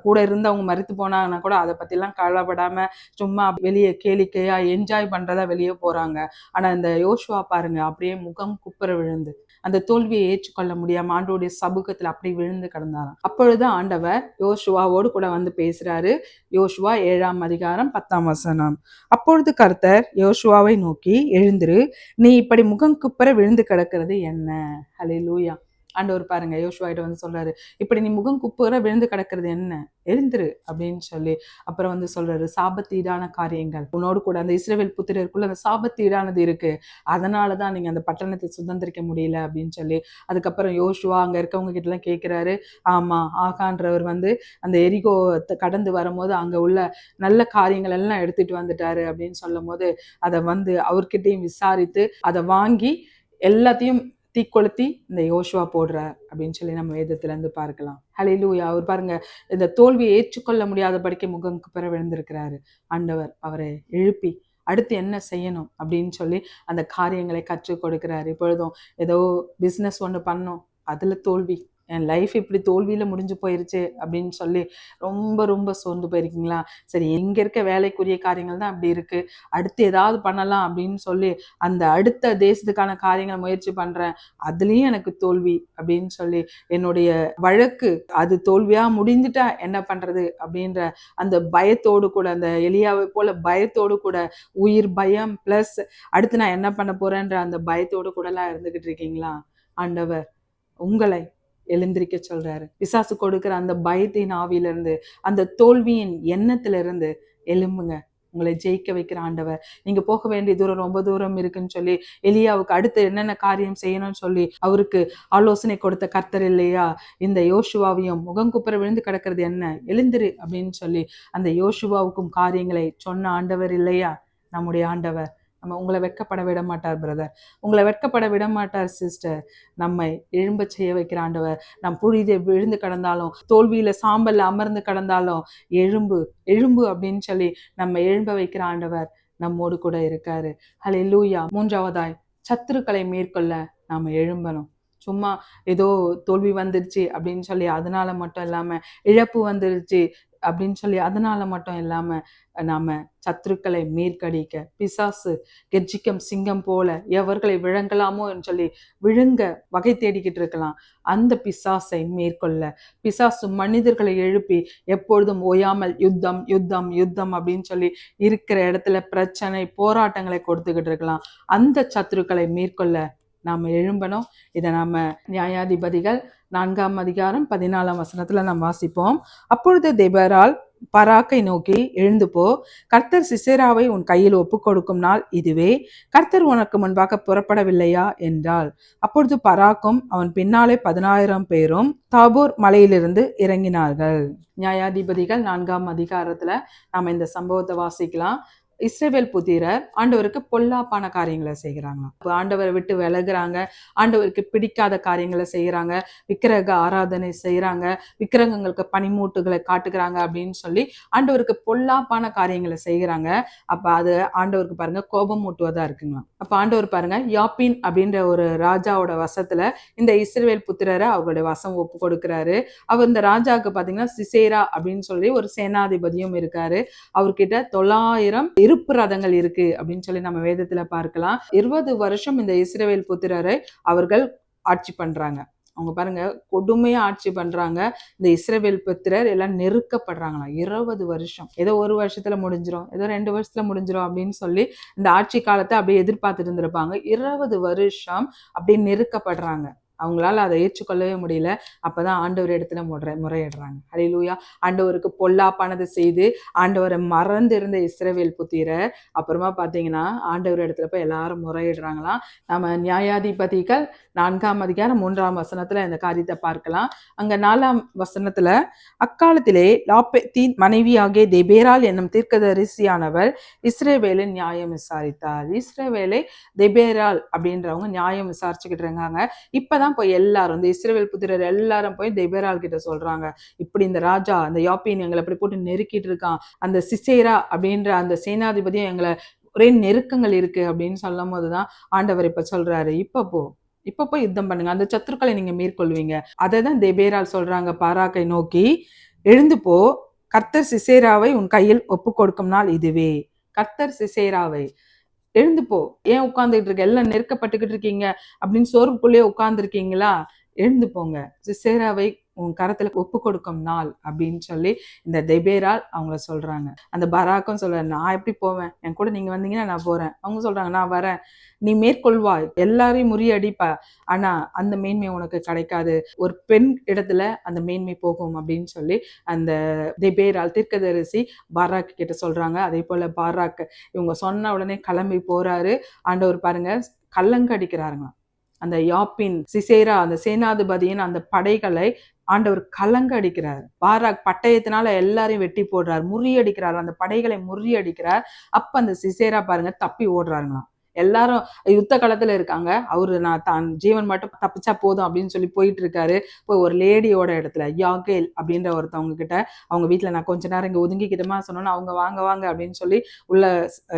கூட இருந்து அவங்க மரித்து போனாங்கன்னா கூட அதை பத்திலாம் கவலைப்படாம சும்மா வெளியே கேளிக்கையா என்ஜாய் பண்றதா வெளியே போறாங்க. ஆனா இந்த யோசுவா பாருங்க, அப்படியே முகம் குப்புற விழுந்து அந்த தோல்வியை ஏற்றுக்கொள்ள முடியாம ஆண்டவருடைய சமூகத்துல அப்படி விழுந்து கிடந்தாராம். அப்பொழுது ஆண்டவர் யோசுவாவோடு கூட வந்து பேசுறாரு. யோசுவா 7ஆம் அதிகாரம் 10ஆம் வசனம். அப்பொழுது கர்த்தர் யோசுவாவை நோக்கி, எழுந்திரு, நீ இப்படி முகம் குப்புற விழுந்து கிடக்கிறது என்ன? ஹல்லேலூயா. ஆண்டவர் பாருங்க யோசுவா கிட்ட வந்து சொல்றாரு, இப்படி நீ முகம் குப்புற விழுந்து கிடக்கிறது என்ன? எழுந்திரு அப்படின்னு சொல்லி அப்புறம் வந்து சொல்றாரு, சாபத்தீடான காரியங்கள் உன்னோடு கூட அந்த இஸ்ரவேல் புத்திரருக்குள்ள அந்த சாபத்தீடானது இருக்கு, அதனாலதான் நீங்க அந்த பட்டணத்தை சுதந்திரிக்க முடியல அப்படின்னு சொல்லி. அதுக்கப்புறம் யோசுவா அங்க இருக்கவங்க கிட்ட எல்லாம் கேட்கிறாரு. ஆமா, ஆகான்றவர் வந்து அந்த எரிகோ கடந்து வரும்போது அங்க உள்ள நல்ல காரியங்கள் எல்லாம் எடுத்துட்டு வந்துட்டாரு அப்படின்னு சொல்லும் போது அதை வந்து அவர்கிட்டையும் விசாரித்து அதை வாங்கி எல்லாத்தையும் தீக்கொளுத்தி இந்த யோசுவா போடுறார் அப்படின்னு சொல்லி நம்ம வேதத்துல இருந்து பார்க்கலாம். ஹல்லேலூயா. அவர் பாருங்க, இந்த தோல்வியை ஏற்றுக்கொள்ள முடியாதபடிக்கு முகம்க்கு பிற விழுந்திருக்கிறாரு. ஆண்டவர் அவரை எழுப்பி அடுத்து என்ன செய்யணும் அப்படின்னு சொல்லி அந்த காரியங்களை கற்றுக் கொடுக்கிறார். இப்பொழுதும் ஏதோ பிஸ்னஸ் ஒன்று பண்ணோம், அதுல தோல்வி, என் லைஃப் இப்படி தோல்வியில முடிஞ்சு போயிருச்சு அப்படின்னு சொல்லி ரொம்ப ரொம்ப சோர்ந்து போயிருக்கீங்களா? சரி, இங்க இருக்க வேலைக்குரிய காரியங்கள் தான் அப்படி இருக்கு, அடுத்து ஏதாவது பண்ணலாம் அப்படின்னு சொல்லி அந்த அடுத்த தேசத்துக்கான காரியங்களை முயற்சி பண்றேன், அதுலயும் எனக்கு தோல்வி அப்படின்னு சொல்லி என்னுடைய வழக்கு அது தோல்வியா முடிந்துட்டா என்ன பண்றது அப்படின்ற அந்த பயத்தோடு கூட, அந்த எலியாவை போல பயத்தோடு கூட, உயிர் பயம் பிளஸ் அடுத்து நான் என்ன பண்ண போறேன்ற அந்த பயத்தோடு கூட எல்லாம் இருந்துகிட்டு இருக்கீங்களா? ஆண்டவர் உங்களை எழுந்திருக்க சொல்றாரு. பிசாசு கொடுக்கிற அந்த பயத்தின் ஆவியிலிருந்து, அந்த தோல்வியின் எண்ணத்திலிருந்து எழும்புங்க. உங்களை ஜெயிக்க வைக்கிற ஆண்டவர். நீங்க போக வேண்டிய தூரம் ரொம்ப தூரம் இருக்குன்னு சொல்லி எலியாவுக்கு அடுத்து என்னென்ன காரியம் செய்யணும்னு சொல்லி அவருக்கு ஆலோசனை கொடுத்த கர்த்தர் இல்லையா? இந்த யோசுவாவையும் முகம் குப்புற விழுந்து கிடக்கிறது என்ன, எழுந்திரு அப்படின்னு சொல்லி அந்த யோசுவாவுக்கும் காரியங்களை சொன்ன ஆண்டவர் இல்லையா நம்முடைய ஆண்டவர்? நம்ம உங்களை வெட்கப்பட விட மாட்டார் பிரதர், உங்களை வெட்கப்பட விட மாட்டார் சிஸ்டர். நம்மை எழும்ப செய்ய வைக்கிற ஆண்டவர். நம் புழுதியை விழுந்து கடந்தாலும், தோல்வியில சாம்பல்ல அமர்ந்து கடந்தாலும் எழும்பு எழும்பு அப்படின்னு சொல்லி நம்ம எழும்ப வைக்கிற ஆண்டவர் நம்மோடு கூட இருக்காரு. ஹல்லேலூயா. மூன்றாவதாய், சத்துருக்களை மேற்கொள்ள நாம எழும்பணும். சும்மா ஏதோ தோல்வி வந்துருச்சு அப்படின்னு சொல்லி அதனால மட்டும் இல்லாம, இழப்பு வந்துருச்சு அப்படின்னு சொல்லி அதனால மட்டும் இல்லாம நாம சத்துருக்களை மேற்கடிக்க, பிசாசு கெர்ச்சிக்கும் சிங்கம் போல எவர்களை விழுங்கலாமோ என்று சொல்லி விழுங்க வகை தேடிக்கிட்டு இருக்கலாம். அந்த பிசாசை மேற்கொள்ள, பிசாசு மனிதர்களை எழுப்பி எப்பொழுதும் ஓயாமல் யுத்தம் யுத்தம் யுத்தம் அப்படின்னு சொல்லி இருக்கிற இடத்துல பிரச்சனை போராட்டங்களை கொடுத்துக்கிட்டு இருக்கலாம். அந்த சத்துருக்களை மேற்கொள்ள நாம எழும்பணும். இதை நாம நியாயாதிபதிகள் 4ஆம் அதிகாரம் 14ஆம் வசனத்துல நாம் வாசிப்போம். அப்பொழுது தெபொராள் பராக்கை நோக்கி, எழுந்து போ, கர்த்தர் சிசெராவை உன் கையில் ஒப்புக் கொடுக்கும் நாள் இதுவே, கர்த்தர் உனக்கு முன்பாக புறப்படவில்லையா என்றாள். அப்பொழுது பராக்கும் அவன் பின்னாலே 10,000 பேரும் தாபோர் மலையிலிருந்து இறங்கினார்கள். நியாயாதிபதிகள் 4ஆம் அதிகாரத்துல நாம இந்த சம்பவத்தை வாசிக்கலாம். இஸ்ரவேல் புத்திரர் ஆண்டவருக்கு பொல்லாப்பான காரியங்களை செய்கிறாங்க. ஆண்டவரை விட்டு விலகுறாங்க, ஆண்டவருக்கு பிடிக்காத காரியங்களை செய்யறாங்க, விக்கிரக ஆராதனை செய்யறாங்க, விக்கிரகங்களுக்கு பனிமூட்டுகளை காட்டுகிறாங்க அப்படின்னு சொல்லி ஆண்டவருக்கு பொல்லாப்பான காரியங்களை செய்யறாங்க. அப்ப அது ஆண்டவருக்கு பாருங்க கோபம் மூட்டுவதா இருக்குங்க. அப்ப ஆண்டவர் பாருங்க யாப்பீன் அப்படின்ற ஒரு ராஜாவோட வசத்துல இந்த இஸ்ரவேல் புத்திரரை அவருடைய வசம் ஒப்பு கொடுக்கிறாரு. அவர் இந்த ராஜாவுக்கு பாத்தீங்கன்னா சிசேரா அப்படின்னு சொல்லி ஒரு சேனாதிபதியும் இருக்காரு. அவர்கிட்ட 900 இருப்பு ரதங்கள் இருக்கு அப்படின்னு சொல்லி நம்ம வேதத்துல பார்க்கலாம். 20 வருஷம் இந்த இஸ்ரவேல் புத்திரரை அவர்கள் ஆட்சி பண்றாங்க. அவங்க பாருங்க கொடுமையா ஆட்சி பண்றாங்க. இந்த இஸ்ரவேல் புத்திரர் எல்லாம் நெருக்கப்படுறாங்களாம் 20 வருஷம். ஏதோ ஒரு வருஷத்துல முடிஞ்சிரும், ஏதோ 2 வருஷத்துல முடிஞ்சிரும் அப்படின்னு சொல்லி இந்த ஆட்சி காலத்தை அப்படியே எதிர்பார்த்துட்டு இருந்திருப்பாங்க. 20 வருஷம் அப்படியே நெருக்கப்படுறாங்க. அவங்களால அதை ஏற்றுக்கொள்ளவே முடியல. அப்பதான் ஆண்டவர் இடத்துல முறையிடுறாங்க. ஹல்லேலூயா. ஆண்டவருக்கு பொல்லாப்பானது செய்து ஆண்டவரை மறந்து இருந்த இஸ்ரவேல் புத்திரர் அப்புறமா பாத்தீங்கன்னா ஆண்டவர் இடத்துல போய் எல்லாரும் முறையிடுறாங்களாம். நம்ம நியாயாதிபதிகள் 4ஆம் அதிகாரம் 3ஆம் வசனத்துல இந்த காரியத்தை பார்க்கலாம். அங்க 4ஆம் வசனத்துல அக்காலத்திலே லாபேத்தின் மனைவியாகிய தெபேராள் என்னும் தீர்க்கதரிசியானவர் இஸ்ரவேலின் நியாயம் விசாரித்தார். இஸ்ரவேலை தெபேராள் அப்படின்றவங்க நியாயம் விசாரிச்சுக்கிட்டு இருக்காங்க. இப்பதான் போய் எல்லாரும் இந்த இஸ்ரவேல் புத்திரர் எல்லாரும் போய் தெபேராள் கிட்ட சொல்றாங்க, இப்படி இந்த ராஜா அந்த யாப்பீன் எங்களை இப்படி போட்டு நெருக்கிட்டு இருக்கான், அந்த சிசேரா அப்படின்ற அந்த சேனாதிபதியும் எங்களை ஒரே நெருக்கங்கள் இருக்கு அப்படின்னு சொல்லும் போதுதான் ஆண்டவர் இப்ப சொல்றாரு, இப்ப போய் யுத்தம் பண்ணுங்க, அந்த சத்துருக்களை நீங்க மேற்கொள்வீங்க. அதை தான் தெபேராள் சொல்றாங்க பாராக்கை நோக்கி, எழுந்து போ, கர்த்தர் சிசேராவை உன் கையில் ஒப்பு கொடுக்கும் நாள் இதுவே. கர்த்தர் சிசேராவை எழுந்து போ, ஏன் உட்கார்ந்துட்டு இருக்க, எல்லாம் நெருக்கப்பட்டுக்கிட்டு இருக்கீங்க அப்படின்னு சோர்வுக்குள்ளேயே உட்கார்ந்துருக்கீங்களா, எழுந்து போங்க, சிசேராவை உன் கரத்துல ஒப்பு கொடுக்கும் நாள் அப்படின்னு சொல்லி இந்த தெபேராள் அவங்கள சொல்றாங்க. அந்த பராக்கும் சொல்றாரு, நான் எப்படி போவேன், என் கூட நீங்க வந்தீங்கன்னா நான் போறேன். அவங்க சொல்றாங்க, நான் வரேன், நீ மேற்கொள்வாய், எல்லாரையும் முறியடிப்ப, ஆனா அந்த மேன்மை உனக்கு கிடைக்காது, ஒரு பெண் இடத்துல அந்த மேன்மை போகும் அப்படின்னு சொல்லி அந்த தெபேராள் தீர்க்கதரிசி பாராக்கு கிட்ட சொல்றாங்க. அதே போல பாராக்கு இவங்க சொன்ன உடனே கிளம்பி போறாரு. ஆண்டவர் பாருங்க கல்லங்க அடிக்கிறாருங்க. அந்த யாப்பின் சிசேரா அந்த சேனாதிபதியின் அந்த படைகளை ஆண்டவர் கலங்க அடிக்கிறார். பாராக் பட்டயத்தினால எல்லாரையும் வெட்டி போடுறார், முறியடிக்கிறார், அந்த படைகளை முறியடிக்கிறார். அப்ப அந்த சிசேரா பாருங்க தப்பி ஓடுறாங்களாம். எல்லாரும் யுத்த களத்துல இருக்காங்க, அவரு நான் தான் ஜீவன் மட்டும் தப்பிச்சா போதும் அப்படின்னு சொல்லி போயிட்டு இருக்காரு. இப்போ ஒரு லேடியோட இடத்துல யாகேல் அப்படின்ற ஒருத்தவங்க கிட்ட அவங்க வீட்டுல நான் கொஞ்ச நேரம் இங்க ஒதுங்கிக்கிட்டமா சொன்னோன்னா அவங்க வாங்க வாங்க அப்படின்னு சொல்லி உள்ள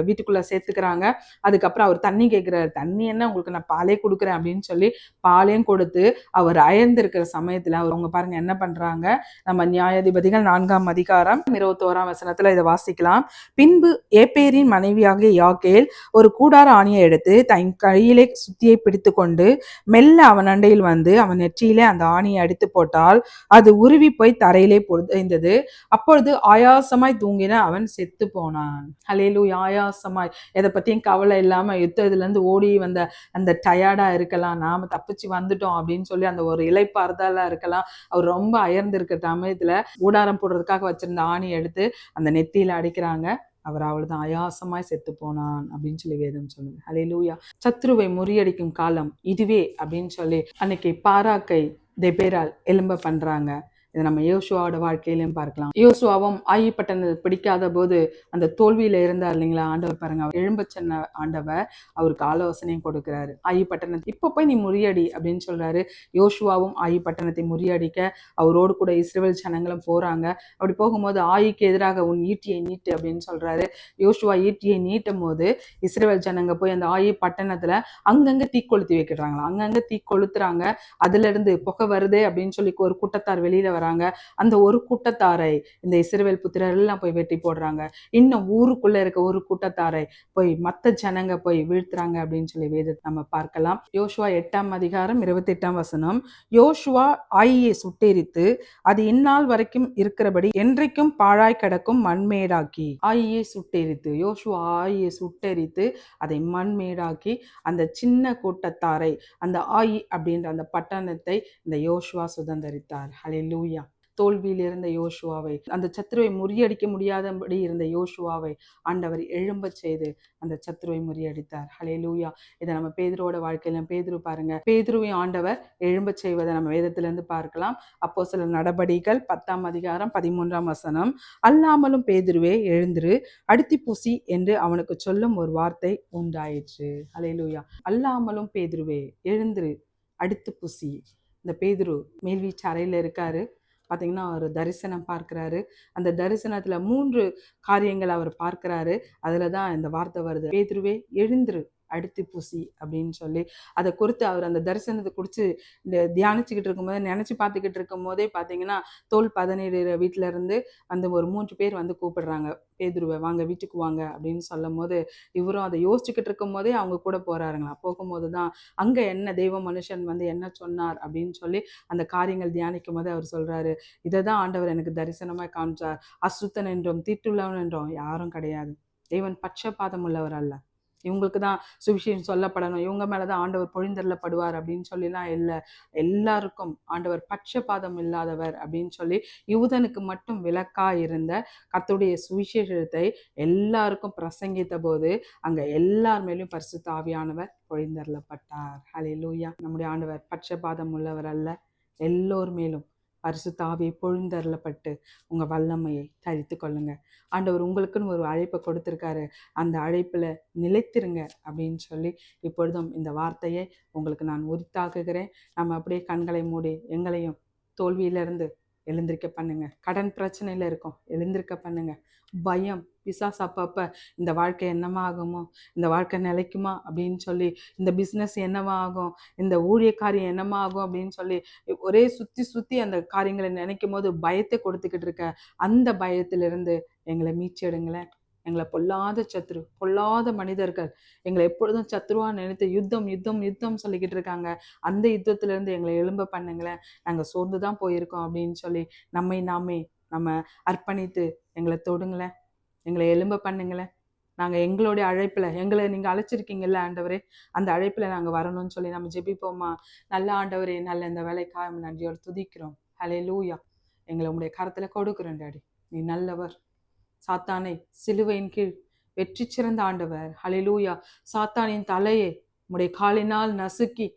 வீட்டுக்குள்ள சேர்த்துக்கிறாங்க. அதுக்கப்புறம் அவர் தண்ணி கேட்கிறாரு, தண்ணி என்ன உங்களுக்கு நான் பாலே கொடுக்குறேன் அப்படின்னு சொல்லி பாலையும் கொடுத்து அவர் அயர்ந்து இருக்கிற சமயத்துல அவங்க பாருங்க என்ன பண்றாங்க. நம்ம நியாயாதிபதிகள் 4ஆம் அதிகாரம் 21ஆம் வசனத்துல இதை வாசிக்கலாம். பின்பு ஏப்பேரின் மனைவியாகிய யாகேல் ஒரு கூடார எடுத்து தன் கையிலே சுத்தியை பிடித்து கொண்டு மெல்ல அவன் அண்டையில் வந்து அவன் நெற்றியிலே அந்த ஆணியை அடித்து போட்டால் அது உருவி போய் தரையிலே பொழுந்தது. அப்பொழுது ஆயாசமாய் தூங்கின அவன் செத்து போனான். ஹல்லேலூயா. ஆயாசமாய், எதை பத்தியும் கவலை இல்லாம யுத்தத்துல இருந்து ஓடி வந்த அந்த டயர்டா இருக்கலாம், நாம தப்பிச்சு வந்துட்டோம் அப்படின்னு சொல்லி அந்த ஒரு இளைப்பாறுதலா இருக்கலாம். அவர் ரொம்ப அயர்ந்து இருக்கிற சமயத்துல கூடாரம் போடுறதுக்காக வச்சிருந்த ஆணி எடுத்து அந்த நெத்தியில அடிக்கிறாங்க. அவர் அவ்வளவுதான் ஆயாசமாய் செத்து போனான் அப்படின்னு சொல்லி வேதம் சொல்லுது. ஹல்லேலூயா. சத்ருவை முறியடிக்கும் காலம் இதுவே அப்படின்னு சொல்லி அன்னைக்கு பாராக்கை தெபேராள் எலும்ப பண்றாங்க. இதை நம்ம யோசுவாவோட வாழ்க்கையிலையும் பார்க்கலாம். யோசுவாவும் ஆயி பட்டணத்தை பிடிக்காத போது அந்த தோல்வியில இருந்தார் இல்லைங்களா, ஆண்டவர் பாருங்க அவர் எழும்ப சொன்ன ஆண்டவர் அவருக்கு ஆலோசனையும் கொடுக்கிறாரு. ஆயி பட்டணத்தை இப்ப போய் நீ முறியடி அப்படின்னு சொல்றாரு. யோசுவாவும் ஆயி பட்டணத்தை முறியடிக்க அவரோடு கூட இஸ்ரவேல் ஜனங்களும் போறாங்க. அப்படி போகும்போது ஆயிக்கு எதிராக உன் ஈட்டியை நீட்டு அப்படின்னு சொல்றாரு. யோசுவா ஈட்டியை நீட்டும் போது இஸ்ரவேல் ஜனங்க போய் அந்த ஆயி பட்டணத்துல அங்கங்க தீ கொளுத்தி வைக்கிறாங்களா, அங்கங்க தீ கொளுத்துறாங்க. அதுல இருந்து புகை வருதே அப்படின்னு சொல்லி ஒரு கூட்டத்தார் வெளியில வர அந்த ஒரு கூட்டத்தாரை இந்த இஸ்ரவேல் புத்திரர் எல்லாம் போய் வெட்டி போடுறாங்க. இன்னும் ஊருக்குள்ள இருக்க ஒரு கூட்டத்தாரை போய் மத்த ஜனங்க போய் வீழ்த்துறாங்க அப்படின்னு சொல்லி வேதத்தை நம்ம பார்க்கலாம். யோசுவா 8ஆம் அதிகாரம் 28ஆம் வசனம். யோசுவா ஆயியை சுட்டெரித்து அது இந்நாள் வரைக்கும் இருக்கிறபடி என்றைக்கும் பாழாய் கிடக்கும் மண்மேடாக்கி. ஆயியை சுட்டெரித்து, யோசுவா ஆயியை சுட்டெரித்து அதை மண்மேடாக்கி அந்த சின்ன கூட்டத்தாரை, அந்த ஆயி அப்படின்ற அந்த பட்டணத்தை இந்த யோசுவா சுதந்தரித்தார். ஹல்லேலூயா. தோல்வியில் இருந்த யோசுவாவை, அந்த சத்துருவை முறியடிக்க முடியாதபடி இருந்த யோசுவாவை ஆண்டவர் எழும்பச் செய்து அந்த சத்துருவை முறியடித்தார். ஹல்லேலூயா. இதை நம்ம பேதுருவோட வாழ்க்கையில பேதுரு பாருங்க, பேதுருவையும் ஆண்டவர் எழும்பச் செய்வதை நம்ம வேதத்திலிருந்து பார்க்கலாம். அப்போஸ்தலர் நடபடிகள் 10ஆம் அதிகாரம் 13ஆம் வசனம். அல்லாமலும் பேதுருவே எழுந்திரு, அடித்தி பூசி என்று அவனுக்கு சொல்லும் ஒரு வார்த்தை உண்டாயிற்று. ஹல்லேலூயா. அல்லாமலும் பேதுருவே எழுந்திரு, அடித்து பூசி. இந்த பேதுரு மேல்வீச்சு அறையில இருக்காரு. பார்த்தீங்கன்னா அவர் தரிசனம் பார்க்கிறாரு. அந்த தரிசனத்துல 3 காரியங்கள் அவர் பார்க்கிறாரு. அதுல தான் இந்த வார்த்தை வருது, பேதுருவே எழுந்திரு, அடித்து பூசி அப்படின்னு சொல்லி. அதை குறித்து அவர் அந்த தரிசனத்தை குறித்து தியானிச்சுக்கிட்டு இருக்கும்போது, நினைச்சு பார்த்துக்கிட்டு இருக்கும் போதே பார்த்தீங்கன்னா தோல் 17 வீட்டுல இருந்து அந்த ஒரு 3 பேர் வந்து கூப்பிடுறாங்க, பேதுருவை வாங்க வீட்டுக்கு வாங்க அப்படின்னு சொல்லும் போது இவரும் அதை யோசிச்சுக்கிட்டு இருக்கும் போதே அவங்க கூட போறாருங்களா. போகும்போது தான் அங்க என்ன தெய்வ மனுஷன் வந்து என்ன சொன்னார் அப்படின்னு சொல்லி அந்த காரியங்கள் தியானிக்கும் போது அவர் சொல்றாரு, இதை தான் ஆண்டவர் எனக்கு தரிசனமா காமிச்சார். அசுத்தன் என்றும் தீட்டுள்ளவன் என்றும் யாரும் கிடையாது. தேவன் பட்சபாதம் உள்ளவர் அல்ல. இவங்களுக்கு தான் சுவிசேஷம் சொல்லப்படணும், இவங்க மேலதான் ஆண்டவர் பொழிந்தருளப்படுவார் அப்படின்னு சொல்லிலாம் இல்லை. எல்லாருக்கும் ஆண்டவர் பட்சபாதம் இல்லாதவர் அப்படின்னு சொல்லி யூதனுக்கு மட்டும் விலக்கா இருந்த கர்த்தருடைய சுவிசேஷத்தை எல்லாருக்கும் பிரசங்கித்த போது அங்க எல்லார் மேலும் பரிசுத்த ஆவியானவர் பொழிந்தருளப்பட்டார். ஹல்லேலூயா. நம்முடைய ஆண்டவர் பட்சபாதம் உள்ளவர் அல்ல. எல்லோர் மேலும் பரிசுத்த ஆவி பொழிந்தருளப்பட்டு உங்க வல்லமையை தரித்து கொள்ளுங்க. ஆண்டவர் உங்களுக்குன்னு ஒரு அழைப்பை கொடுத்திருக்காரு. அந்த அழைப்புல நிலைத்திருங்க அப்படின்னு சொல்லி இப்பொழுதும் இந்த வார்த்தையை உங்களுக்கு நான் உரித்தாக்குகிறேன். நம்ம அப்படியே கண்களை மூடி எங்களையும் தோல்வியிலிருந்து எழுந்திருக்க பண்ணுங்க. கடன் பிரச்சனையில இருக்கோம், எழுந்திருக்க பண்ணுங்க. பயம் பிசாசு அப்பப்ப இந்த வாழ்க்கை என்னமா ஆகுமோ, இந்த வாழ்க்கை நிலைக்குமா அப்படின்னு சொல்லி, இந்த பிஸ்னஸ் என்னவா ஆகும், இந்த ஊழிய காரியம் என்னமா ஆகும் அப்படின்னு சொல்லி ஒரே சுத்தி சுத்தி அந்த காரியங்களை நினைக்கும் போது பயத்தை கொடுத்துக்கிட்டு இருக்க அந்த பயத்திலிருந்து எங்களை மீச்செடுங்களேன். எங்களை பொல்லாத சத்ரு, பொல்லாத மனிதர்கள் எங்களை எப்பொழுதும் சத்ருவா நினைத்து யுத்தம் யுத்தம் யுத்தம் சொல்லிக்கிட்டு இருக்காங்க. அந்த யுத்தத்திலிருந்து எங்களை எழும்ப பண்ணுங்களேன். நாங்கள் சோர்ந்து தான் போயிருக்கோம் அப்படின்னு சொல்லி நம்ம அர்ப்பணித்து எங்களை தொடுங்களேன், எங்களை எழும்ப பண்ணுங்களேன். நாங்கள் எங்களுடைய அழைப்பில் எங்களை நீங்கள் அழைச்சிருக்கீங்கல்ல ஆண்டவரே, அந்த அழைப்பில் நாங்கள் வரணும்னு சொல்லி நம்ம ஜெபிப்போமா. நல்ல ஆண்டவரே, நல்ல இந்த வேலைக்காக நன்றியோடு துதிக்கிறோம். ஹல்லேலூயா. எங்களை உங்களுடைய கரத்தில் கொடுக்குறோம் டாடி. நீ நல்லவர். சாத்தானை சிலுவையின் கீழ் வெற்றி சிறந்த ஆண்டவர். ஹல்லேலூயா. சாத்தானின் தலையை உம்முடைய காலினால் நசுக்கி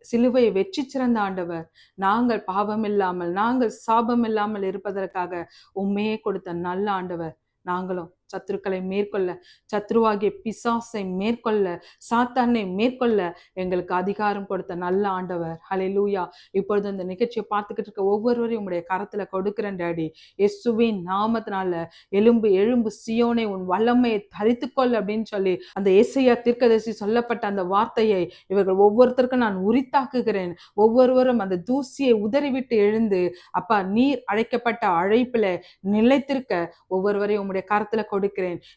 சிலுவையை வெற்றி சிறந்த ஆண்டவர். நாங்கள் பாவம் இல்லாமல், நாங்கள் சாபம் இல்லாமல் இருப்பதற்காக உண்மையே கொடுத்த நல்ல ஆண்டவர். நாங்களும் சத்துருக்களை மேற்கொள்ள, சத்ருவாகிய பிசாசை மேற்கொள்ள, சாத்தானை மேற்கொள்ள எங்களுக்கு அதிகாரம் கொடுத்த நல்ல ஆண்டவர். ஹல்லேலூயா. இப்பொழுது இந்த நிகழ்ச்சியை பார்த்துக்கிட்டு இருக்க ஒவ்வொருவரையும் உங்களுடைய கரத்துல கொடுக்கிறேன் டாடி. இயேசுவின் நாமத்தினால எழும்பு எழும்பு சியோனே, உன் வல்லமையை தரித்துக்கொள் அப்படின்னு சொல்லி அந்த ஏசாயா தீர்க்கதரிசி சொல்லப்பட்ட அந்த வார்த்தையை இவர்கள் ஒவ்வொருத்தருக்கும் நான் உரித்தாக்குகிறேன். ஒவ்வொருவரும் அந்த தூசியை உதறிவிட்டு எழுந்து அப்பா நீர் அழைக்கப்பட்ட அழைப்புல நிலைத்திருக்க ஒவ்வொருவரையும் உங்களுடைய கரத்துல கொடுக்கிறேன்.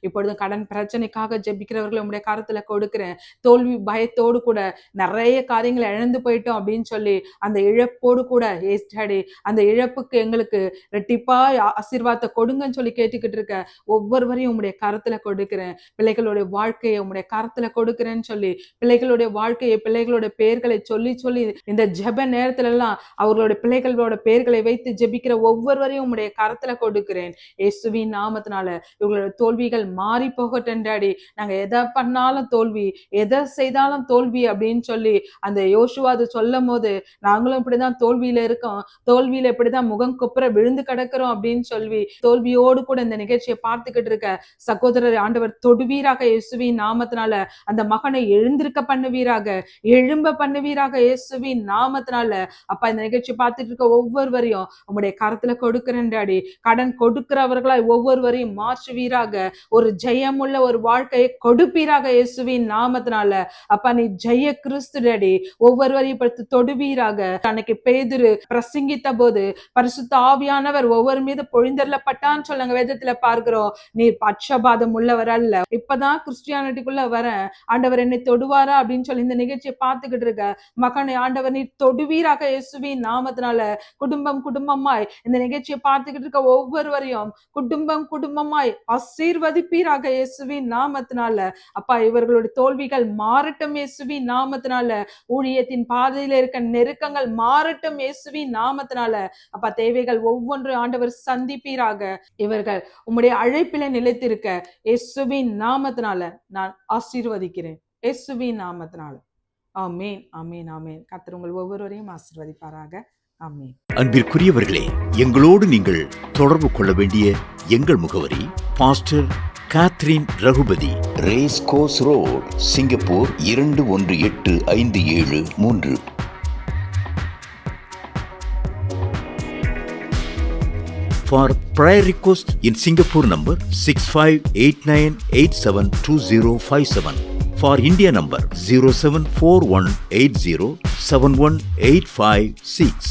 இப்பொழுது கடன் பிரச்சனைக்காக ஜெபிக்கிறவர்களை உங்களுடைய கரத்துல கொடுக்கிறேன். தோல்வி பயத்தோடு கூட நிறைய காரியங்களை இழந்து போயிட்டோம் அப்படின்னு சொல்லி அந்த இழப்போடு கூட ஏஸ்டாடி அந்த இழப்புக்கு எங்களுக்கு ரெட்டிப்பா ஆசீர்வாதத்தை கொடுங்கன்னு சொல்லி கேட்டுக்கிட்டு இருக்க ஒவ்வொருவரையும் உங்களுடைய கரத்துல கொடுக்கிறேன். பிள்ளைகளுடைய வாழ்க்கையை உங்களுடைய கரத்துல கொடுக்கிறேன்னு சொல்லி பிள்ளைகளுடைய வாழ்க்கையை, பிள்ளைகளுடைய பெயர்களை சொல்லி சொல்லி இந்த ஜெப நேரத்துல எல்லாம் அவர்களுடைய பிள்ளைகளோட பெயர்களை வைத்து ஜெபிக்கிற ஒவ்வொருவரையும் உங்களுடைய கரத்துல கொடுக்கிறேன். இயேசுவின் நாமத்தினால இவங்களோட தோல்விகள் மாறி போகட்டும் டாடி. நாங்க எதை பண்ணாலும் தோல்வி, எதை செய்தாலும் தோல்வி அப்படின்னு சொல்லி அந்த யோசுவா அது சொல்லும் போது நாங்களும் இப்படிதான் தோல்வியில இருக்கோம், தோல்வியில இப்படிதான் முகம் குப்புற விழுந்து கிடக்கிறோம் அப்படின்னு சொல்லி தோல்வியோடு கூட இந்த நிகழ்ச்சியை பார்த்துக்கிட்டு இருக்க சகோதரர் ஆண்டவர் தொடுவீராக. இயேசுவின் நாமத்தினால அந்த மகனை எழுந்திருக்க பண்ணுவீராக, எழும்ப பண்ணுவீராக இயேசுவின் நாமத்தினால. அப்பா இந்த நிகழ்ச்சி பார்த்துட்டு இருக்க ஒவ்வொருவரையும் உங்களுடைய கரத்துல கொடுக்கிறேன் டாடி. கடன் கொடுக்கிறவர்களாய் ஒவ்வொருவரையும் மாற்றுவீராக. ஒரு ஜெயமுள்ள ஒரு வாழ்க்கையை கொடுப்பீராக இயேசுவின் நாமத்தினால. அப்பா நீ ஜெய கிறிஸ்து டாடி. ஒவ்வொருவரையும் படுத்து தொடுவீராக. அன்னைக்கு பேதுரு பிரசங்கித்த போது பரிசுத்த ஆவியானவர் ஒவ்வொரு மீது பொழிந்தருளப்பட்டான்னு சொல்லுங்க வேதத்துல பார்க்கிறோம். நீ பட்சபாதம் உள்ளவர் அல்ல. இப்பதான் கிறிஸ்டியானிட்டிக்குள்ள வர ஆண்டவர் என்னை தொடுவாரா அப்படின்னு சொல்லி இந்த நிகழ்ச்சியை பார்த்துக்கிட்டு இருக்க மகனை ஆண்டவர் நீ தொடுவீராக இயேசுவின் நாமத்தினால. குடும்பம் குடும்பமாய் இந்த நிகழ்ச்சியை பார்த்துக்கிட்டு இருக்க ஒவ்வொருவரையும் குடும்பம் குடும்பமாய் ஆசீர்வதிப்பீராக இயேசுவின் நாமத்தினால. அப்பா, இவர்களுடைய தோல்விகள் மாறட்டும் இயேசுவின் நாமத்தினால. ஊழியத்தின் பாதையில இருக்க நெருக்கங்கள் மாறட்டும் இயேசுவின் நாமத்தினால. அப்பா, தேவைகள் ஒவ்வொன்று ஆண்டவர் சந்திப்பீராக. இவர்கள் உம்முடைய அழைப்பில நிலைத்திருக்க இயேசுவின் நாமத்தினால நான் ஆசீர்வதிக்கிறேன் இயேசுவின் நாமத்தினால. ஆமேன், ஆமேன், ஆமேன். கர்த்தர் உங்கள் ஒவ்வொருவரையும் ஆசீர்வதிப்பாராக. ஆமேன். அன்பிற்குரியவர்களே, எங்களோடு நீங்கள் தொடர்பு கொள்ள வேண்டிய எங்கள் முகவரி: pastor Catherine Raghupathi, race course road, Singapore 218573. For prayer request in Singapore number 6589872057. For India number 074180718556.